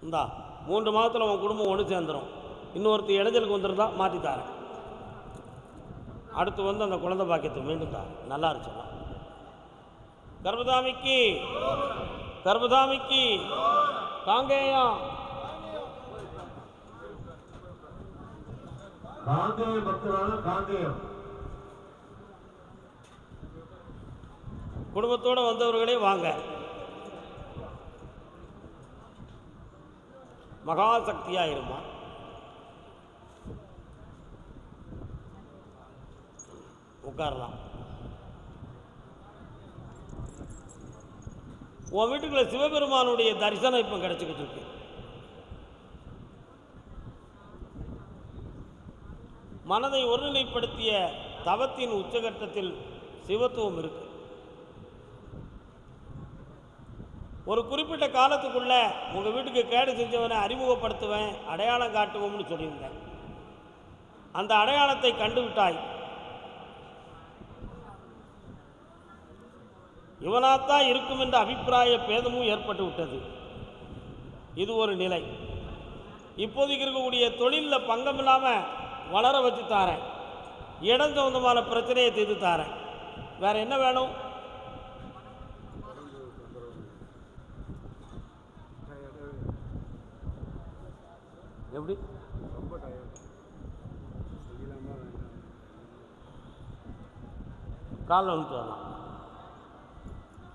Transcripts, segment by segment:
இந்தா 3 மாதத்தில் உன் குடும்பம் ஒன்று சேர்ந்துடும். இன்னொருத்தர் இடைஞ்சலுக்கு வந்துருந்தா மாற்றித்தாரேன். அடுத்து வந்து அந்த குழந்தை பாக்கியத்தை மீண்டும் தார். நல்லா இருந்துச்சுலாம். கர்பதாமிக்கு கர்பதாமிக்கு காங்கேயம் குடும்பத்தோடு வந்தவர்களே வாங்க. மகாசக்தியாயிருமா. உட்காரலாம். உன் வீட்டுக்குள்ள சிவபெருமானுடைய தரிசனம் இப்போ கிடைச்சிக்கிட்டு இருக்கு. மனதை ஒருநிலைப்படுத்திய தவத்தின் உச்சகட்டத்தில் சிவத்துவம் இருக்கு. ஒரு குறிப்பிட்ட காலத்துக்குள்ள உங்க வீட்டுக்கு கேடு செஞ்சவனை அறிமுகப்படுத்துவேன், அடையாளம் காட்டுவோம்னு சொல்லியிருந்தேன். அந்த அடையாளத்தை கண்டுவிட்டாய். இவனாத்தான் இருக்கும் என்ற அபிப்பிராய பேதமும் ஏற்பட்டு விட்டது. இது ஒரு நிலை. இப்போதைக்கு இருக்கக்கூடிய தொழிலில் பங்கம் இல்லாமல் வளர வச்சு தாரேன். இடம் சம்பந்தமான பிரச்சனையை தீர்த்து தாரேன். வேற என்ன வேணும்? எப்படி காலில் வந்துட்டு வரலாம்.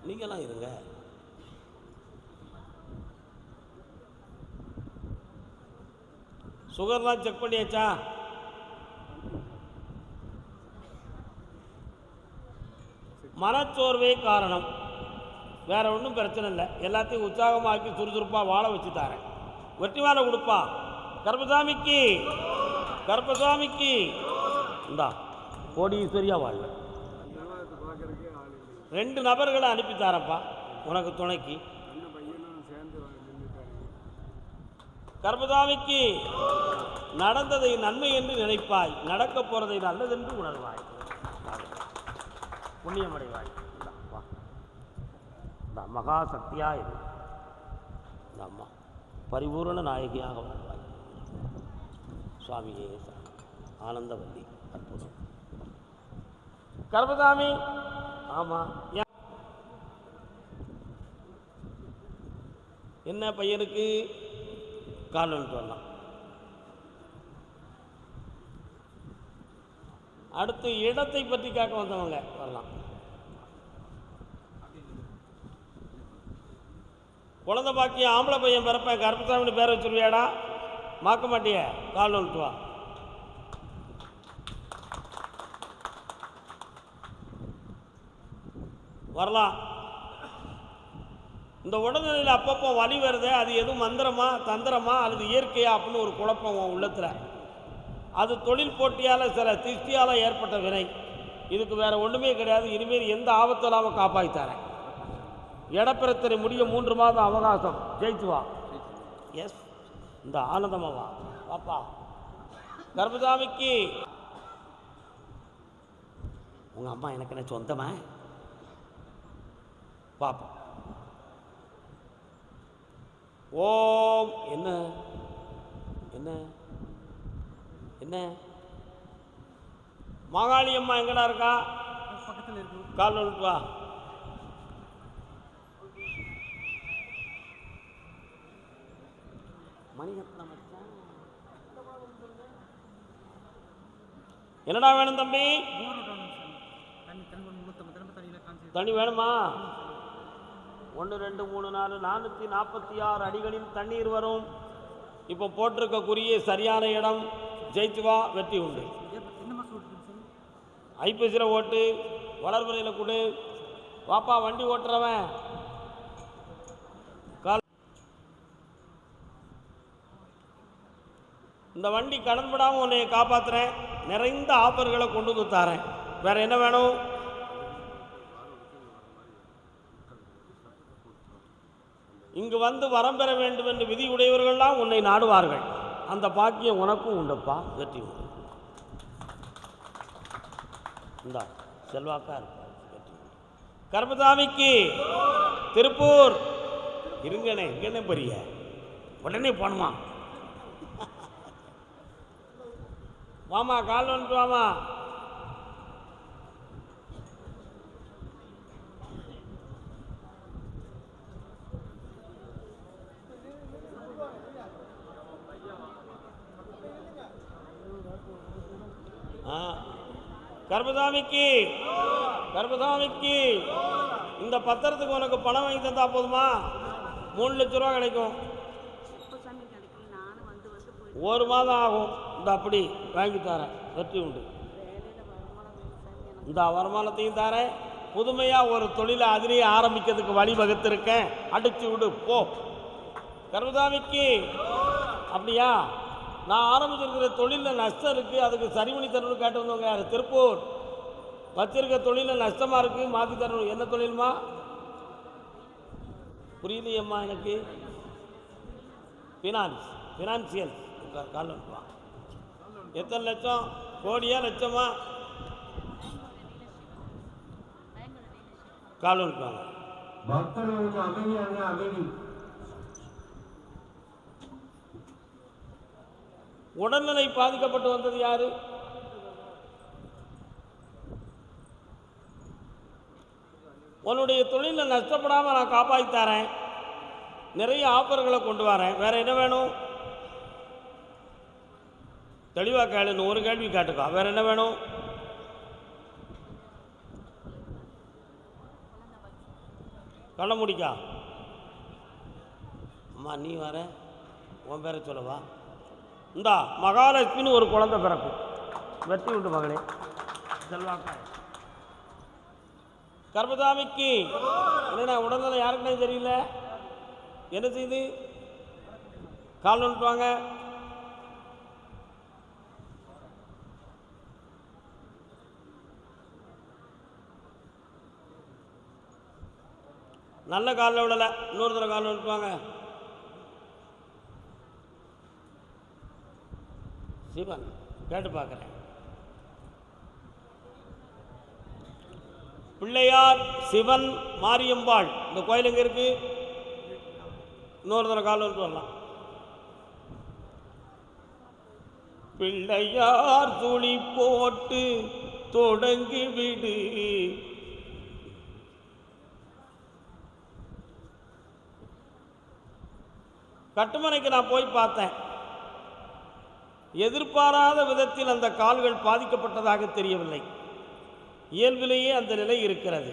நீங்களாம் இருங்க. சுகர்லாம் செக் பண்ணியாச்சா? மனச்சோர்வே காரணம், வேற ஒன்றும் பிரச்சனை இல்லை. எல்லாத்தையும் உற்சாகமாக்கி சுறுசுறுப்பாக வாழ வச்சு தாரேன். வெற்றி மேலே கொடுப்பா. கர்பசாமிக்கு கர்பசாமிக்கு இந்தா கோடீஸ்வரியாக வாழ்வ. 2 நபர்களை அனுப்பித்தாரப்பா உனக்கு துணைக்கு. கர்பசாமிக்கு நடந்ததை நன்மை என்று நினைப்பாய், நடக்க போறதை நல்லதென்று உணர்வாய், புண்ணியமடைவாய். இந்த மகாசக்தியா இது. இந்த அம்மா பரிபூரண நாயகியாக வாழ்வாய். சுவாமியே ஆனந்தவல்லி. அற்புதம். கர்பசாமி ஆமாம். என்ன பையனுக்கு கால் வந்துட்டு வரலாம். அடுத்து இடத்தை பற்றி கேட்க வந்தவங்க வரலாம். குழந்தை பாக்கிய ஆம்பளை பையன் பிறப்பேன், கர்பசாமின்னு பேரை வச்சுருவியாடா? மாக்க மாட்டிய? கால் வந்துட்டு வா. வரலாம். இந்த உடல்நிலையில் அப்பப்போ வலி வருது, அது எதுவும் மந்திரமா தந்திரமா அல்லது இயற்கையா அப்படின்னு ஒரு குழப்பம் உள்ளத்தில். அது தொழில் போட்டியால் சில திருஷ்டியால் ஏற்பட்ட வினை. இதுக்கு வேற ஒன்றுமே கிடையாது. இனிமேல் எந்த ஆபத்தும் இல்லாமல் காப்பாற்றித்தாரேன். இடப்பிரச்சனை முடிய 3 மாதம் அவகாசம். ஜெயிச்சு வா. எஸ், இந்த ஆனந்தமாக வா. பாப்பா கர்பசாமிக்கு உங்கள் அம்மா எனக்கு என்ன சொந்தமா? பாப்பா ஓம். என்ன என்ன என்ன மாகாளி அம்மா எங்கடா இருக்கா? பக்கத்தில் இருக்கு. கால் வந்துட்டு வா. மணிரத்னம் என்னடா வேணும் தம்பி? தண்ணி வேணுமா? 1 2 3 4 446 அடிகளில் தண்ணீர் வரும். இப்போ போட்டிருக்க குறியே சரியான இடம். ஜெயிச்சு வா, வெற்றி உண்டு. ஐப்பசியில் ஓட்டு, வளர்வரையில் கொடு. வாப்பா வண்டி ஓட்டுறவன். இந்த வண்டி கடன்படாமல் உன்னை காப்பாற்றுறேன். நிறைந்த ஆஃபர்களை கொண்டு வந்து தாரேன். வேற என்ன வேணும்? இங்கு வந்து வரம் பெற வேண்டும் என்று விதி உடையவர்கள்லாம் உன்னை நாடுவார்கள். அந்த பாக்கியம் உனக்கும் உண்டுப்பா. வெற்றி உண்டு. இந்தா செல்வாக்கா இருப்பார். வெற்றி உண்டு. கர்பசாமிக்கு திருப்பூர் இருங்கண்ணே. இங்கண்ணே பெரிய உடனே போகணுமா? வாமா, கால் வந்துட்டு வாமா. கர்பசாமிக்கு இந்த பத்திரத்துக்கு உனக்கு பணம் வாங்கி தந்தா போதுமா? 3 லட்ச ரூபா கிடைக்கும். 1 மாதம் ஆகும். இந்த அப்படி வாங்கி தரேன், வெற்றி உண்டு. இந்த வருமானத்தையும் தரேன். புதுமையாக ஒரு தொழிலை அதிலேயே ஆரம்பிக்கிறதுக்கு வழி வகுத்திருக்கேன். அடிச்சு விடு போ. கர்பசாமிக்கு அப்படியா? நான் ஆரம்பிச்சிருக்கிற தொழிலில் நஷ்டம் இருக்குது, அதுக்கு சரி பண்ணி தரணும்னு கேட்டு வந்தவங்க யார்? திருப்பூர். வச்சிருக்க தொழிலில் நஷ்டமாக இருக்குது, மாற்றி தரணும். என்ன தொழில்மா? புரியலையம்மா எனக்கு. ஃபினான்சியல். கால் வந்துடுவான். எத்தனை லட்சம்? கோடியா லட்சமா? கால் வந்துடுவாங்க. உடல்நிலை பாதிக்கப்பட்டு வந்தது யாரு? உன்னுடைய தொழிலில் நஷ்டப்படாமல் நான் காப்பாற்றி தரேன். நிறைய ஆஃபர்களை கொண்டு வரேன். வேற என்ன வேணும்? தெளிவாக கேளுன்னு ஒரு கேள்வி கேட்டுக்கோ. வேற என்ன வேணும்? கண்ண முடிக்கா அம்மா, நீ வர உன் பேரை சொல்லவா? இந்தா மகாலட்சுமின்னு ஒரு குழந்தை பிறக்கும். வெற்றி உண்டு மகளே. செல்வாக்காய். கர்பசாமிக்கு என்ன உடல்நிலை யாருக்குன்னே தெரியல. என்ன செய்து? கால் வந்துட்டுவாங்க. நல்ல காலில் விடலை, இன்னொரு தடவை காலில் வந்துட்டுவாங்க. சிவன் கேட்டு பார்க்குறேன். பிள்ளையார், சிவன், மாரியம்பாள். இந்த கோயில் எங்கே இருக்கு? இன்னொரு தடவை கால் வந்துட்டு வரலாம். பிள்ளையார் துளி போட்டு தொடங்கி விடு. கட்டுமனைக்கு நான் போய் பார்த்தேன். எதிர்பாராத விதத்தில் அந்த கால்கள் பாதிக்கப்பட்டதாக தெரியவில்லை. இயல்பிலேயே அந்த நிலை இருக்கிறது.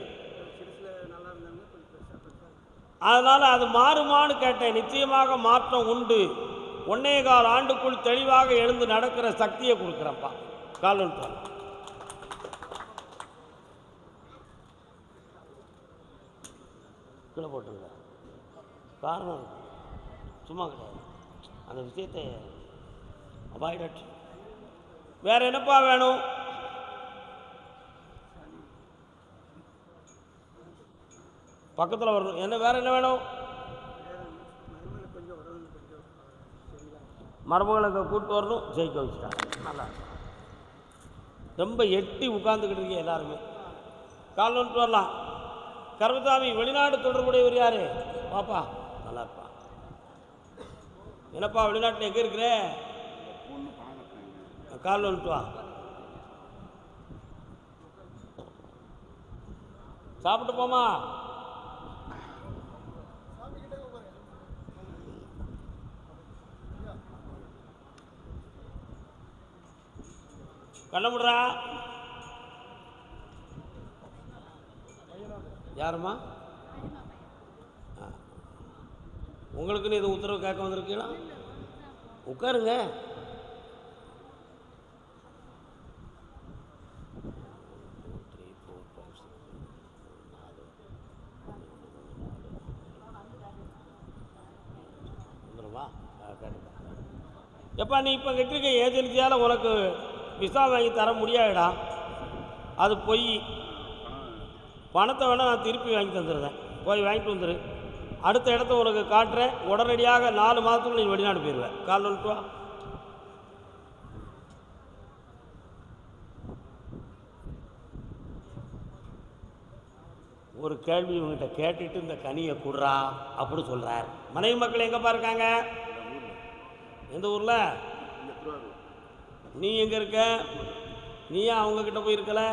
அதனால் அது மாறுமான்னு கேட்டேன். நிச்சயமாக மாற்றம் உண்டு. 1.25 ஆண்டுக்குள் தெளிவாக எழுந்து நடக்கிற சக்தியை கொடுக்குறப்பா. கால் வந்துட்டு கீழே போட்டுருங்க. காரணம் சும்மா கிடையாது. அந்த விஷயத்தை அவாய்ட். வேற என்னப்பா வேணும்? பக்கத்தில் வரணும். என்ன வேற என்ன வேணும்? மருமகளுக்கு கூப்பிட்டு வரணும். ஜெயிக்க வச்சுட்டாங்க. நல்லா ரொம்ப எட்டி உட்கார்ந்துக்கிட்டு இருக்கீங்க எல்லாருமே. கால் வந்துட்டு வரலாம். கர்பசாமி வெளிநாடு தொடர்புடையவர் யாரு? பாப்பா நல்லா இருப்பா. என்னப்பா வெளிநாட்டில் எங்கே இருக்கிற? கால் வந்துட்டு வா. சாப்பிட்டு போமா. கண்ண முடுறா. யாருமா? உங்களுக்குன்னு இது உத்தரவு கேட்க வந்திருக்கீங்களா? உட்காருங்க. எப்பா நீ இப்போ கட்டிருக்க ஏஜென்சியால் உனக்கு விசா வாங்கி தர முடியாதுடா. அது பொய். பணத்தை வேணால் நான் திருப்பி வாங்கி தந்துடுறேன். போய் வாங்கிட்டு வந்துடு. அடுத்த இடத்த உனக்கு காட்டுறேன். உடனடியாக 4 மாதத்துக்குள்ள நீ வெளிநாடு போயிடுவேன். கால் வந்துட்டு வா. ஒரு கேள்வி இவங்ககிட்ட கேட்டுட்டு இந்த கனியை குடுறா அப்படி சொல்கிறார். மனைவி மக்கள் எங்கேப்பா இருக்காங்க? எந்த ஊரில்? நீ எங்கே இருக்க? நீயா அவங்கக்கிட்ட போயிருக்கல?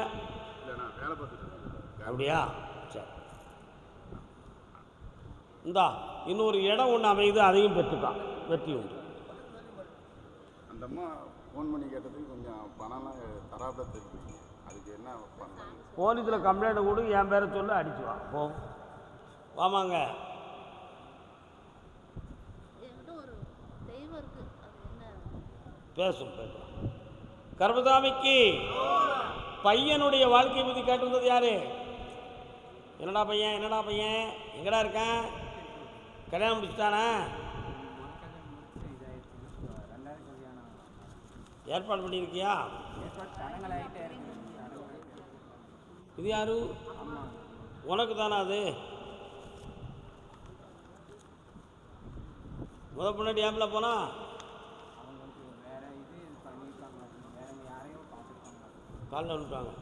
அப்படியா? சரி, இந்தா இன்னொரு இடம் ஒன்று அமையுது, அதையும் பெற்றுக்கான், வெற்றி உண்டு. அந்த அம்மா ஃபோன் பண்ணி கேட்டதுக்கு கொஞ்சம் பணம்லாம் தராத தெரியுங்க, அதுக்கு என்ன பண்ணலாம்? போலீஸில் கம்ப்ளைண்ட் கொடு, என் பேரை சொல்லி அடிச்சு வா. போ, வாமாங்க. பேசும் பேசும். கர்மசாமிக்கு பையனுடைய வாழ்க்கையை பற்றி கேட்டிருந்தது யாரு? என்னடா பையன், என்னடா பையன், எங்கடா இருக்கான்? கல்யாணம் முடிச்சுட்டானா? ஏற்பாடு பண்ணியிருக்கியா? இது யாரு? உனக்கு தானே அது? முன்னாடி ஏம்ல போனா காலில் விட்டாங்க.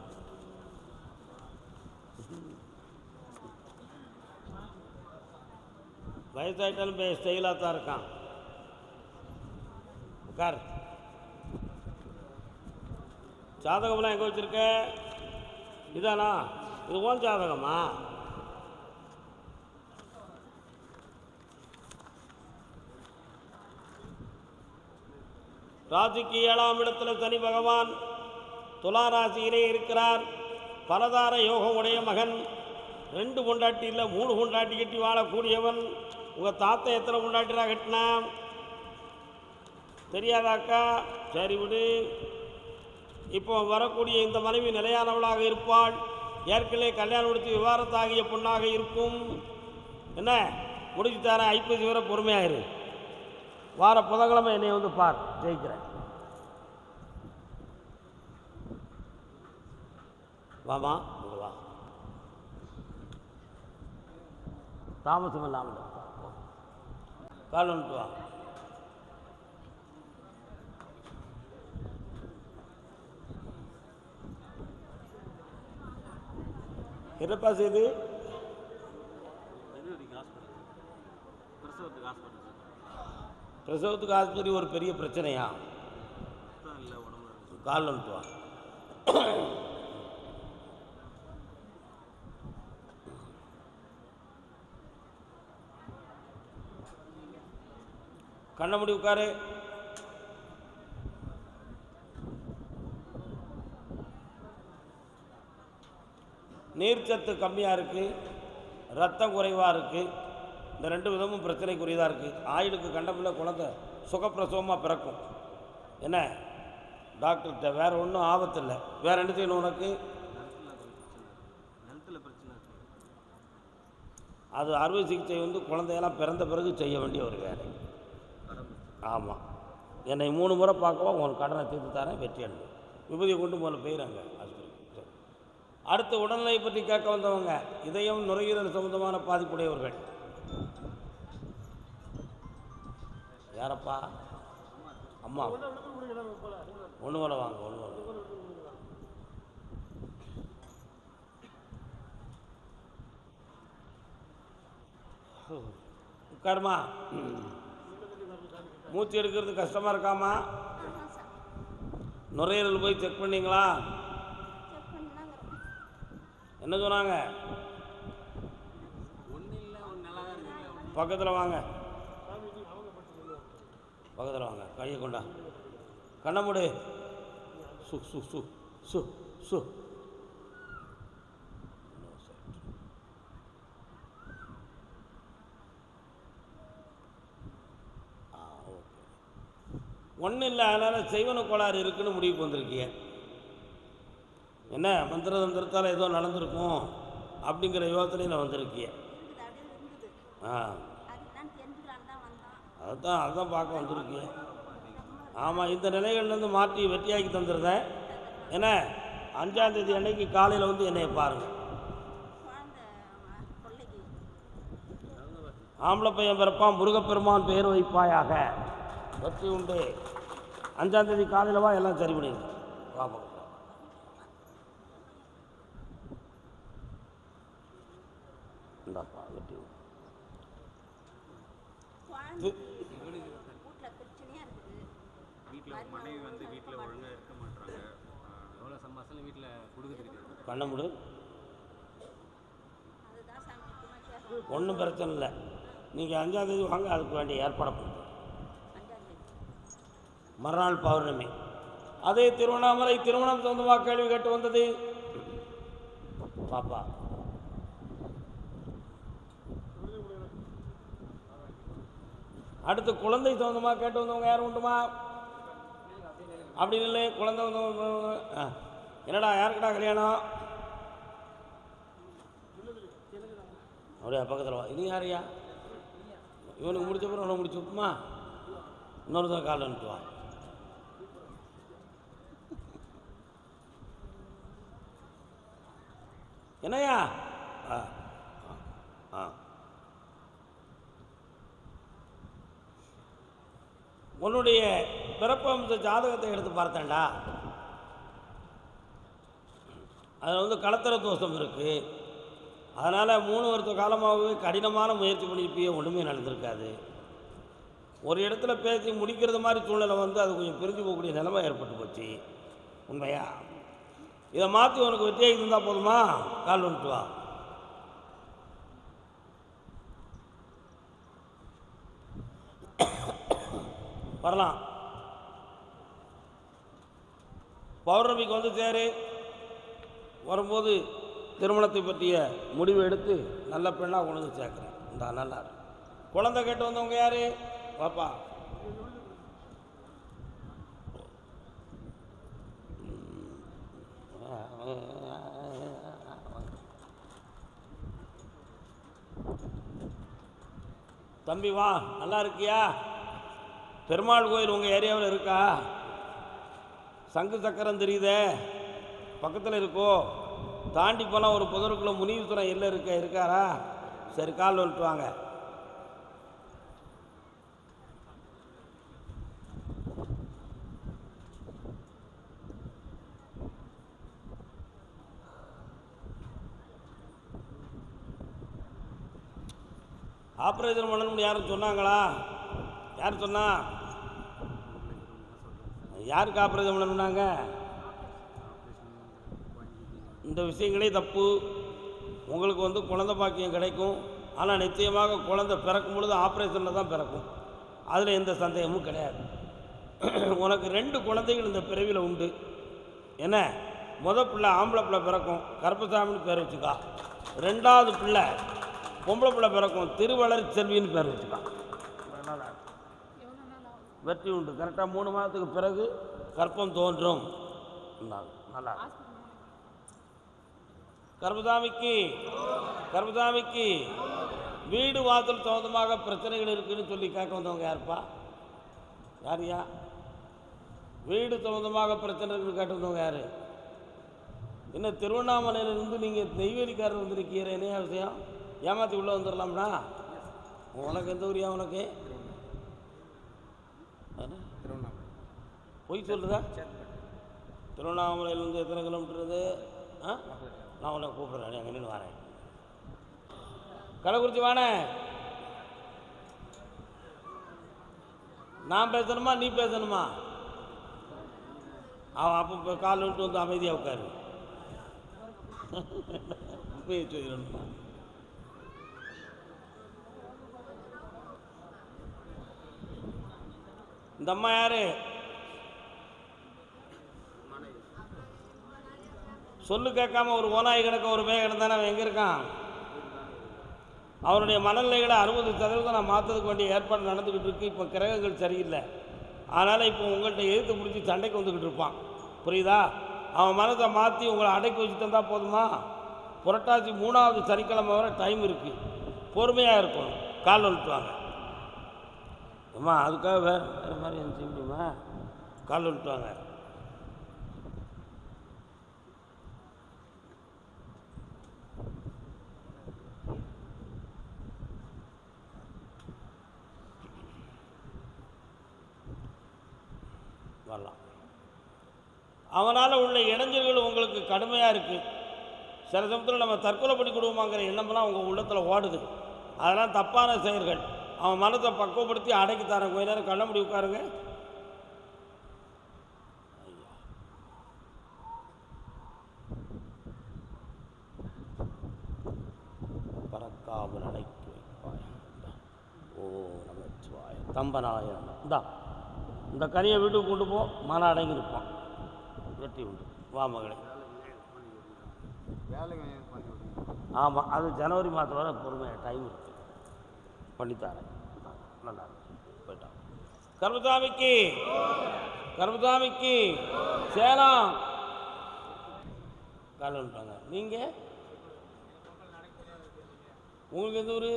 வயசாயிட்டாலும் ஸ்டைலாக தான் இருக்கான். உட்கார். ஜாதகம்லாம் எங்கே வச்சுருக்க? இதானா? இது ஓன் ஜாதகமா? ராசிக்கு 7ஆம் இடத்துல சனி பகவான் துலா ராசியிலே இருக்கிறார். பலதார யோகம் உடைய மகன். 2 பொண்டாட்டி இல்லை 3 பொண்டாட்டி கட்டி வாழக்கூடியவன். உங்கள் தாத்தா எத்தனை பொண்டாட்டிரா கட்டினா தெரியாதாக்கா? சரி விடு. இப்போ வரக்கூடிய இந்த மனைவி நிலையானவளாக இருப்பாள். ஏற்கனவே கல்யாணம் முடித்து விவாகரத்தாகிய பொண்ணாக இருக்கும். என்ன முடிச்சு தரேன், ஐப்பசி வர பொறுமையாயிரு. வார புதன்கிழமை என்னை வந்து பார், ஜெயிக்கிறேன். வாமா, வா. தாமசம் இல்லாமல் கால் வந்துட்டு வா. என்னப்பா செய்து? பிரசவத்துக்கு ஆஸ்பத்திரி ஒரு பெரிய பிரச்சனையா? கால் வந்துட்டு வா. கண்ண முடி உட்காரு. நீர்ச்சத்து கம்மியாக இருக்குது, ரத்தம் குறைவாக இருக்குது. இந்த 2 விதமும் பிரச்சனைக்குரியதாக இருக்குது. ஆயுளுக்கு கண்டமில்ல குழந்தை சுகப்பிரசவமாக பிறக்கும். என்ன டாக்டர்கிட்ட வேறு ஒன்றும் ஆபத்து இல்லை. வேறு என்ன செய்யணும் உனக்கு? அது அறுவை சிகிச்சை குழந்தையெல்லாம் பிறந்த பிறகு செய்ய வேண்டிய ஒரு வேலை. ஆமாம், என்னை 3 முறை பார்க்கவா உங்களுக்கு கடனை தீர்த்து தரேன், வெற்றி அடைந்து விபதியை கொண்டு முதல்ல போயிறாங்க ஆஸ்பத்திரி. அடுத்து உடல்நிலை பற்றி கேட்க வந்தவங்க இதயம் நுரையீரல் சம்பந்தமான பாதிப்புடையவர்கள். யாரப்பா? அம்மா. ஒன்று வர வாங்க, ஒன்று வர உட்காருமா. மூச்சு எடுக்கிறது கஷ்டமாக இருக்காமா? நுரையீரல் போய் செக் பண்ணிங்களா? என்ன சொன்னாங்க? பக்கத்தில் வாங்க, பக்கத்தில் வாங்க. கையை கொண்டா, கண்ணை மூடு. சு சு சு சு சு. ஒன்றும் இல்லை, அதனால் செய்வன கோளாறு இருக்குன்னு முடிவுக்கு வந்திருக்கீங்க. என்ன மந்திர தந்திரத்தால் ஏதோ நடந்திருக்கும் அப்படிங்கிற யோசனையில் வந்திருக்கீங்க. அதுதான் பார்க்க வந்திருக்கீங்க. ஆமாம், இந்த நிலைகள்லேருந்து மாற்றி வெற்றியாக்கி தந்துருந்தேன். என்ன 5ஆம் தேதி அன்னைக்கு காலையில் என்னை பாருங்கள். ஆம்பளை பையன் பிறப்பான், முருகப்பெருமான் பெயர் வைப்பாயாக, வெற்றி உண்டு. 5ஆம் தேதி காலையில் வா, எல்லாம் சரி பண்ணிடுங்க. பார்ப்போம். இந்தாப்பா வெற்றி. வீட்டில் மனைவி வந்து வீட்டில் ஒழுங்காக இருக்க மாட்டாங்க. எவ்வளோ சம்பாசனம் வீட்டில் கொடுக்குறது பண்ண முடி அதுதான் சாமி முக்கியமாக கேட்கணும். ஒன்றும் பிரச்சனை இல்லை. நீங்கள் 5ஆம் தேதி வாங்க, அதுக்கு வேண்டிய ஏற்பாடு பண்ணுறோம். 5ஆம் தேதி மறுநாள் பௌர்ணமி. அதே திருவண்ணாமலை திருமணம் சொந்தமாக கேள்வி கேட்டு வந்தது பாப்பா. அடுத்து குழந்தை சொந்தமாக கேட்டு வந்தவங்க யாரும் உண்டுமா? அப்படின்னு இல்லை. குழந்தை வந்தவங்க என்னடா யாருக்குடா கல்யாணம்? அப்படியா பக்கத்தில் வா. இது யாரையா? இவனுக்கு முடிச்ச பிறகு உனக்கு முடிச்சு விட்டுமா? இன்னொருத்தர் கால் அனுப்பிட்டு வா. என்னையா? ஆ ஆ உன்னுடைய பிறப்பம்ச ஜாதகத்தை எடுத்து பார்த்தேன்டா. அதில் வந்து கலத்தர தோஷம் இருக்குது. அதனால் 3 வருஷ காலமாகவே கடினமான முயற்சி பண்ணியிருப்பியே, ஒன்றுமே நடந்திருக்காது. ஒரு இடத்துல பேசி முடிக்கிறது மாதிரி சூழ்நிலை வந்து அது கொஞ்சம் பிரிஞ்சு போகக்கூடிய நிலைமை ஏற்பட்டு போச்சு. உண்மையா? இதை மாற்றி உனக்கு வெற்றியாக இருந்தால் போதுமா? கால் வந்துட்டு வா. வரலாம். பௌர்ணமிக்கு வந்து சேரு. வரும்போது திருமணத்தை பற்றிய முடிவு எடுத்து நல்ல பெண்ணாக கொண்டு வந்து சேர்க்குறேன். இந்த நல்லா குழந்தை கேட்டு வந்தவங்க யாரு? பாப்பா. தம்பி வா, நல்லா இருக்கியா? பெருமாள் கோயில் உங்கள் ஏரியாவில் இருக்கா? சங்கு சக்கரம் தெரியுதே, பக்கத்தில் இருக்கோ? தாண்டி போனால் ஒரு புதருக்குள்ள முனீஸ்வரன் எல்லாம் இருக்காரா? சரி, கால் வந்துட்டு வாங்க. ஆப்ரேஷன் பண்ணணும்னு யாரும் சொன்னாங்களா? யார் சொன்னா? யாருக்கு ஆப்ரேஷன் பண்ணணும்னாங்க? இந்த விஷயங்களே தப்பு. உங்களுக்கு வந்து குழந்தை பாக்கியம் கிடைக்கும். ஆனால் நிச்சயமாக குழந்தை பிறக்கும் பொழுது ஆப்ரேஷனில் தான் பிறக்கும். அதில் எந்த சந்தேகமும் கிடையாது. உனக்கு 2 குழந்தைகள் இந்த பிறவியில் உண்டு. என்ன? பிள்ளை ஆம்பளை பிள்ளை பிறக்கும், கருப்பசாமின்னு பேர் வச்சுக்கா. 2வது பிள்ளை பொம்பளை பிள்ளை பிறக்கும், திருவளர் செல்வின்னு பேர் வச்சுக்கா. வெற்றி உண்டு. கரெக்டாக 3 மாதத்துக்கு பிறகு கற்பம் தோன்றும். நல்லா கர்மசாமிக்கு வீடு வாசல் சம்பந்தமாக பிரச்சனைகள் இருக்குன்னு சொல்லி கேட்க வந்தவங்க யாருப்பா? யாரையா? வீடு சம்பந்தமாக பிரச்சனை இருக்குன்னு கேட்டு வந்தவங்க யார்? என்ன திருவண்ணாமலையிலிருந்து நீங்கள் நெய்வேலிக்காரர் வந்துருக்கீங்க? என்ன விஷயம்? ஏமாற்றி உள்ளே வந்துடலாம்னா? உனக்கு எந்த ஊரியா? உனக்கு பொய் சொல்லுதா? திருவண்ணாமலையிலேருந்து எத்தனை கிலோமீட்டர் இது? நான் உன்னை கூப்பிட்றேன், அங்கே நின்று வரேன். கள்ளக்குறிச்சி வானே. நான் பேசணுமா நீ பேசணுமா? அவன் அப்போ கால் விட்டு வந்து அமைதியாக உட்காரு. சொல்லணுமா? இந்த அம்மா யாரு? சொல்லு கேட்காம ஒரு ஓனாய் கிடக்க ஒரு மே கிடந்தானே அவன் எங்கே இருக்கான்? அவனுடைய மனநிலைகளை 60% நான் மாற்றதுக்கு வேண்டிய ஏற்பாடு நடந்துக்கிட்டு இருக்கு. இப்போ கிரகங்கள் சரியில்லை. அதனால் இப்போ உங்கள்கிட்ட எதிர்த்து பிடிச்சி சண்டைக்கு வந்துக்கிட்டு இருப்பான். புரியுதா? அவன் மனத்தை மாற்றி உங்களை அடக்கி வச்சு தந்தால் போதுமா? புரட்டாசி 3வது சனிக்கிழமை வரை டைம் இருக்குது. பொறுமையாக இருக்கணும். கால் வந்துட்டு வாங்க அம்மா. அதுக்காக வேறு மாதிரி என்ன செய்ய முடியுமா? கால் வந்துட்டு வாங்க. வரலாம். அவனால் உள்ள இடைஞ்சல்கள் உங்களுக்கு கடுமையாக இருக்குது. சில சமயத்தில் நம்ம தற்கொலை பண்ணி கொடுவோமாங்கிற எண்ணமெல்லாம் உங்கள் உள்ளத்தில் ஓடுது. அதெல்லாம் தப்பான செயல்கள். அவன் மனத்தை பக்குவப்படுத்தி அடைக்கி தரேன். கொஞ்ச நேரம் கண்ண முடி உட்காருங்க. நமச்சிவாய தம்பனாய இந்தா இந்த கனியை வீட்டுக்கு கொண்டு போ, மன அடங்கி இருப்பான். வெற்றி உண்டு. வா மகளே. வேலை பண்ணி விடுங்க. ஆமாம், அது ஜனவரி மாதம் வரை பொறுமையாக டைம் இருக்குது, பண்ணித்தாரேன். நல்லா இருக்கு, போயிட்டான். கருமசாமிக்கு கருமசாமிக்கு சேலம் கால் வந்துட்டாங்க. நீங்கள் உங்களுக்கு எந்த ஊர்?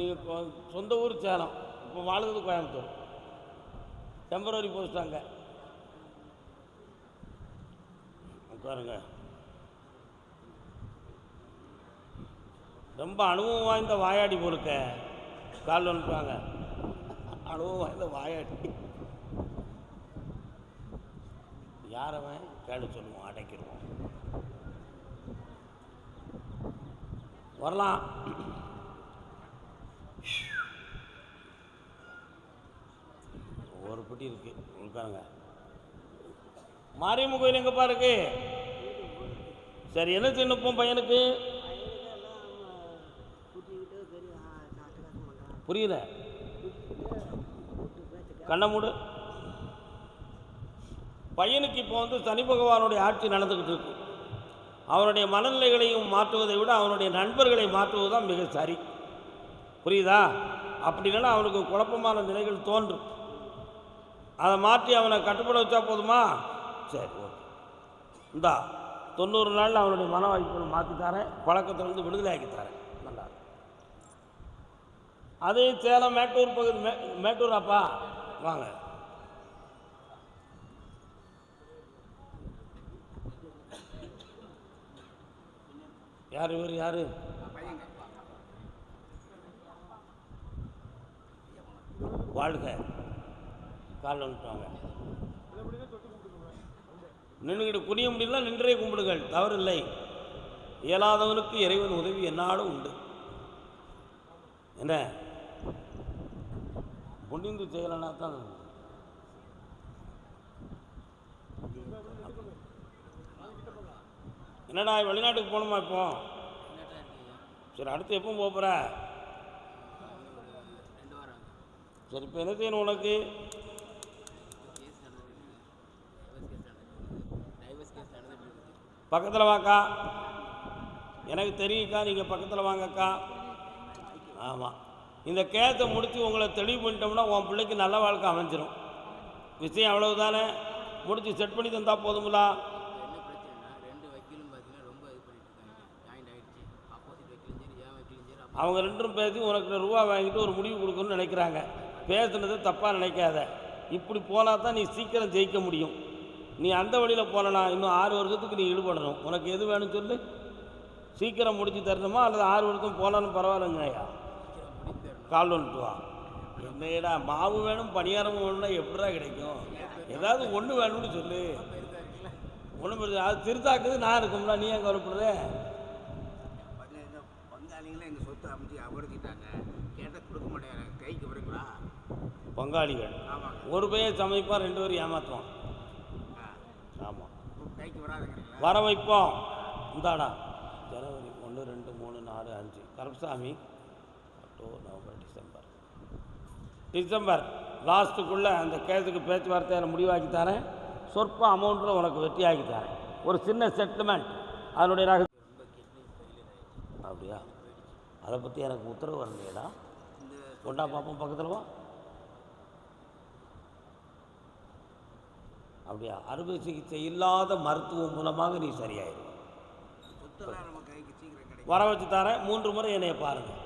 நீங்கள் சொந்த ஊர் சேலம், இப்போ வாழுறது கோயம்புத்தூர். டெம்பரரி போஸ்டாங்க. உட்காருங்க. ரொம்ப அனுபவம் வாய்ந்த வாயாடி போலுக்க. கால் வந்துட்டாங்க. அனுபவம் வாய்ந்த வாயாடி. யாரவன் கேள்வி சொல்லுவோம், அடைக்கிடுவோம். வரலாம். ஒரு பெட்டி இருக்கு, உட்காருங்க. மாரியம்மன் கோயில் எங்கப்பா இருக்கு? சரி, என்ன சின்னப்போம் பையனுக்கு? புரியல, கண்ண மூடு. பையனுக்கு இப்போ சனி பகவானுடைய ஆட்சி நடந்துக்கிட்டு இருக்கு. அவனுடைய மனநிலைகளையும் மாற்றுவதை விட அவனுடைய நண்பர்களை மாற்றுவது தான் மிக சரி. புரியுதா? அப்படின்னா அவனுக்கு குழப்பமான நிலைகள் தோன்றும். அதை மாற்றி அவனை கட்டுப்பட வச்சா போதுமா? சரி, ஓகே. இந்தா 90 நாளில் அவனுடைய மன வாய்ப்புகளை மாற்றித்தாரேன், பழக்கத்திலிருந்து விடுதலை ஆக்கித்தாரேன். நல்லா. அதே சேலம் மேட்டூர் பகுதி. மேட்டூராப்பா, வாங்க. யார் இவர்? யார்? வாழ்க. காலில் வந்துட்டாங்க. நின்றுக்கிட்டு குனிய முடியல, நின்றே கும்பிடுங்கள், தவறில்லை. இயலாதவனுக்கு இறைவன் உதவி என்னாலும் உண்டு. என்ன புனிந்து செய்யலைன்னா தான். என்னடா வெளிநாட்டுக்கு போகணுமா இப்போ? சரி, அடுத்து எப்போ போகிற? சரி, இப்போ என்ன செய்யணும் உனக்கு? பக்கத்தில் வாக்கா, எனக்கு தெரியுக்கா, நீங்கள் பக்கத்தில் வாங்கக்கா. ஆமாம், இந்த கேஸை முடித்து உங்களை தெளிவு பண்ணிட்டோம்னா உன் பிள்ளைக்கு நல்ல வாழ்க்கை அமைஞ்சிரும். விஷயம் அவ்வளவுதானே, முடித்து செட் பண்ணி தந்தால் போதுங்களா? அவங்க ரெண்டும் பேசி உனக்கு ரூபா வாங்கிட்டு ஒரு முடிவு கொடுக்கணும்னு நினைக்கிறாங்க. பேசுனது தப்பாக நினைக்காத. இப்படி போனால் தான் நீ சீக்கிரம் ஜெயிக்க முடியும். நீ அந்த வழியில் போனனா இன்னும் 6 வருஷத்துக்கு நீ ஈடுபடணும். உனக்கு எது வேணும்னு சொல்லு, சீக்கிரம் முடிச்சு தரணுமா அல்லது 6 வருஷம் போனாலும் பரவாயில்லைங்கய்யா. கால் வந்துட்டு வா. என்னடா மாவு வேணும் பணியாரமும் வேணும்னா எப்படா கிடைக்கும்? ஏதாவது ஒன்று வேணும்னு சொல்லு. ஒன்றும் அது திருத்தாக்குது நான் இருக்கும்ல, நீ ஏன் கவலைப்படுற? பங்காளிகளும் எங்கள் சொத்து அமைச்சு அபகரிச்சிட்டாங்க, கேட்டால் கொடுக்க மாட்டேங்கிறாங்க. கைக்கு வரீங்களா? பங்காளிகள் ஒரு பையன் சமைப்பான், 2 பேரும் ஏமாற்றுவான். ஆமாம், கைக்கு வராதுங்கிறீங்களா? வர வைப்போம். இந்தாடா ஜனவரி 1, 2, 3, 4, 5 கருப்பசாமி, அக்டோபர், நவம்பர், டிசம்பர் லாஸ்ட்டுக்குள்ளே அந்த கேஸுக்கு பேச்சுவார்த்தையில் முடிவாக்கி தரேன். சொற்ப அமௌண்ட்டில் உனக்கு வெற்றி ஆக்கி தரேன். ஒரு சின்ன செட்டில்மெண்ட், அதனுடைய ரக. அப்படியா? அதை பற்றி எனக்கு உத்தரவு வரலையேடா. கொண்டா பார்ப்போம், பக்கத்தில் வா. அப்படியா? அறுவை சிகிச்சை இல்லாத மருத்துவம் மூலமாக நீ சரியாயிடும். வர வச்சு தரேன். 3 முறை என்னைய பாருங்கள்.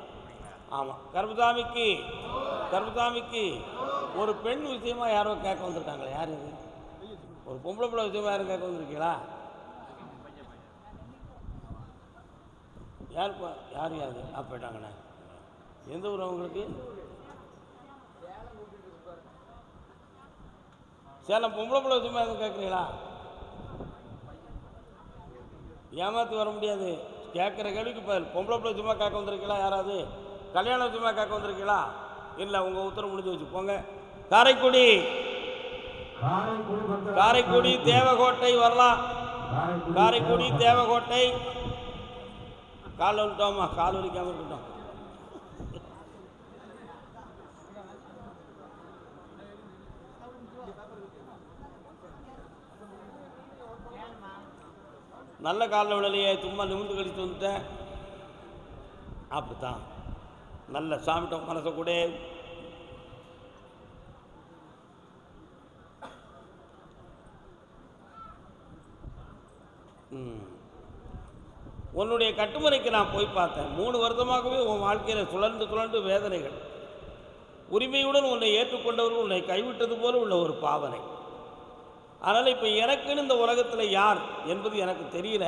ஆமாம், கருப்பசாமிக்கு ஒரு பெண் விஷயமாக யாரோ கேட்க வந்திருக்காங்களே. யார் இது? ஒரு பொம்பளை பிள்ளை விஷயமாக யாரும் கேட்க வந்திருக்கீங்களா? யாருப்பா? யார் போயிட்டாங்கண்ணே. எந்த ஊர் அவங்களுக்கு? சேலம். பொம்பளை பிள்ளை விஷயமாக எதுவும் கேட்குறீங்களா? ஏமாற்றி வர முடியாது. கேட்குற கேள்விக்கு பதில். பொம்பளை பிள்ளை விஷயமாக கேட்க வந்திருக்கீங்களா? யாராவது கல்யாண விஷயமாக கேட்க வந்திருக்கீங்களா? இல்லை, உங்கள் உத்தரவு முடிஞ்சு வச்சு போங்க. காரைக்குடி தேவகோட்டை வரலாம். காரைக்குடி தேவகோட்டை கால் வந்துட்டோம்மா, கால் வலிக்காமல் இருக்கட்டும். நல்ல காலில் விடலையே, சும்மா நிமிர்ந்து கழித்து வந்துட்டேன். அப்படித்தான் நல்ல சாமிட்ட மனசை கூட. உன்னுடைய கட்டுமுறைக்கு நான் போய் பார்த்தேன். 3 வருடமாகவே உன் வாழ்க்கையில் சுழன்று வேதனைகள். உரிமையுடன் உன்னை ஏற்றுக்கொண்டவர்கள் உன்னை கைவிட்டது போல உள்ள ஒரு பாவனை. அதனால் இப்போ எனக்குன்னு இந்த உலகத்தில் யார் என்பது எனக்கு தெரியல.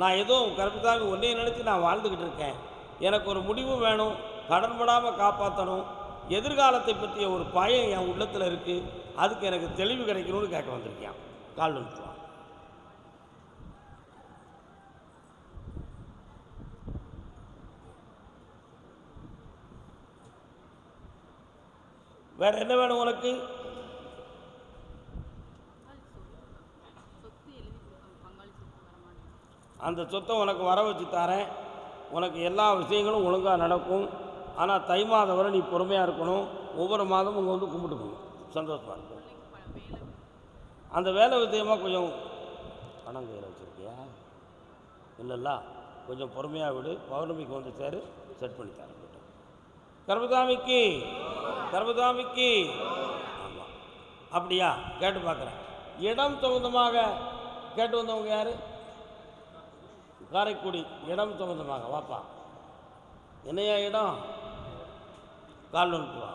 நான் ஏதோ கருப்புதாங்க ஒன்றே நினச்சி நான் வாழ்ந்துக்கிட்டு இருக்கேன். எனக்கு ஒரு முடிவு வேணும், கடன்படாமல் காப்பாற்றணும், எதிர்காலத்தை பற்றிய ஒரு பயம் என் உள்ளத்தில் இருக்குது. அதுக்கு எனக்கு தெளிவு கிடைக்கணும்னு கேட்க வந்திருக்கேன். கால் வந்துட்டுவான். வேற என்ன வேணும் உனக்கு? அந்த சொத்தை உனக்கு வர வச்சு தரேன். உனக்கு எல்லா விஷயங்களும் ஒழுங்காக நடக்கும். ஆனால் தை மாதம் வரை நீ பொறுமையாக இருக்கணும். ஒவ்வொரு மாதமும் இங்கே வந்து கும்பிட்டு போகணும். சந்தோஷமாக இருக்கும். அந்த வேலை விஷயமாக கொஞ்சம் பணம் கையில் வச்சுருக்கியா? இல்லைல்ல, கொஞ்சம் பொறுமையாக விடு. பௌர்ணமிக்கு வந்து சேரு, செட் பண்ணி தரேன். கர்மதாமிக்கு ஆமாம். அப்படியா? கேட்டு பார்க்குறேன். இடம் சம்பந்தமாக கேட்டு வந்தவங்க யார்? காரைக்குடி. இடம் சம்பந்தமாக வாப்பா. என்னையா இடம்? கால் வந்துட்டு வா.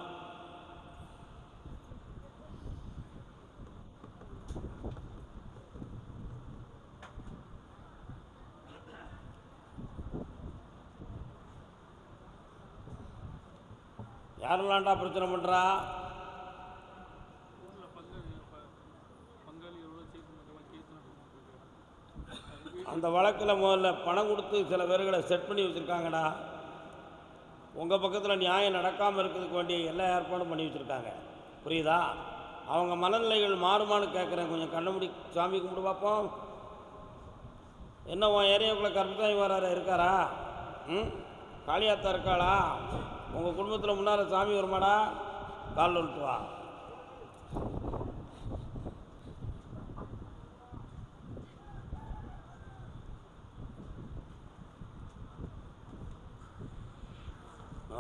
யாரெல்லாம்டா பிரச்சனை பண்ணுறா? அந்த வழக்கில் முதல்ல பணம் கொடுத்து சில பேர்களை செட் பண்ணி வச்சுருக்காங்கடா. உங்கள் பக்கத்தில் நியாயம் நடக்காமல் இருக்கிறதுக்கு வேண்டிய எல்லா ஏற்பாடும் பண்ணி வச்சுருக்காங்க. புரியுதா? அவங்க மனநிலைகள் மாறுமானு கேட்குறேன். கொஞ்சம் கண்ண முடி சாமி கும்பிட்டு பார்ப்போம். என்ன உன் ஏரியாவுக்குள்ளே கருப்புசாமி வராரு இருக்காரா? காளியாத்தா இருக்காளா? உங்கள் குடும்பத்தில் முன்னால் சாமி வருமாடா? கால் வந்துட்டு வா.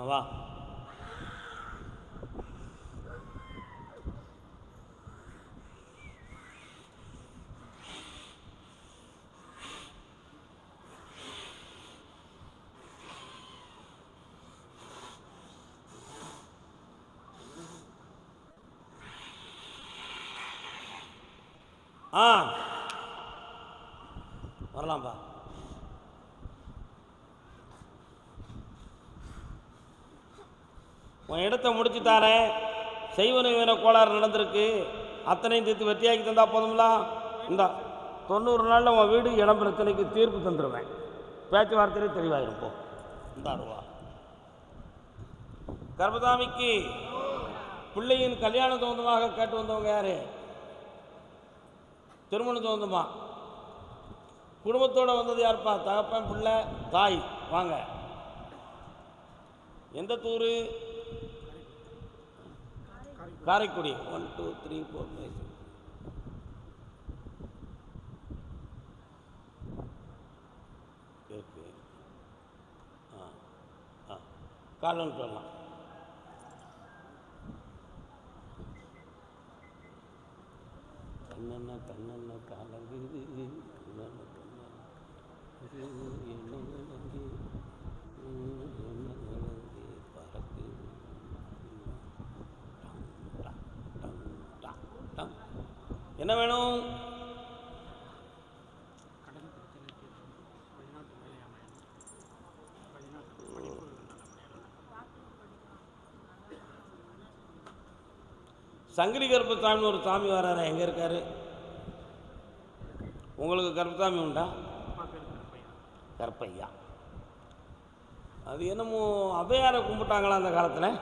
வா. வரலாம்பா. உன் இடத்த முடிச்சு தாரேன். செய்வன வேண கோளாறு நடந்திருக்கு. அத்தனையும் தீர்த்து வெற்றியாக்கி தந்தா போதும்ல. இந்த 90 நாளில் உன் வீடு இடம் பிரச்சனைக்கு தீர்ப்பு தந்துடுவேன். பேச்சுவார்த்தையிலே தெளிவாயிரும். போ இந்த ரூபா. கர்மதாமிக்கு பிள்ளையின் கல்யாணம் சம்பந்தமாக கேட்டு வந்தவங்க யாரு? திருமணம் சம்பந்தமா குடும்பத்தோடு வந்தது யாருப்பா? தகப்பன், பிள்ளை, தாய். வாங்க. எந்த தூர்? காரைக்குடி. 1 2 3 4 5 இருக்கு. காலன்னு சொல்லலாம். கண்ணன்ன காலங்குது பறக்கு. என்ன வேணும்? சங்கிலி கருப்பசாமின்னு ஒரு சாமி வராரு. எங்கே இருக்காரு? உங்களுக்கு கருப்பசாமி உண்டா? கருப்பையா. அது என்னமோ அவையாரை கும்பிட்டாங்களா அந்த காலத்தில்?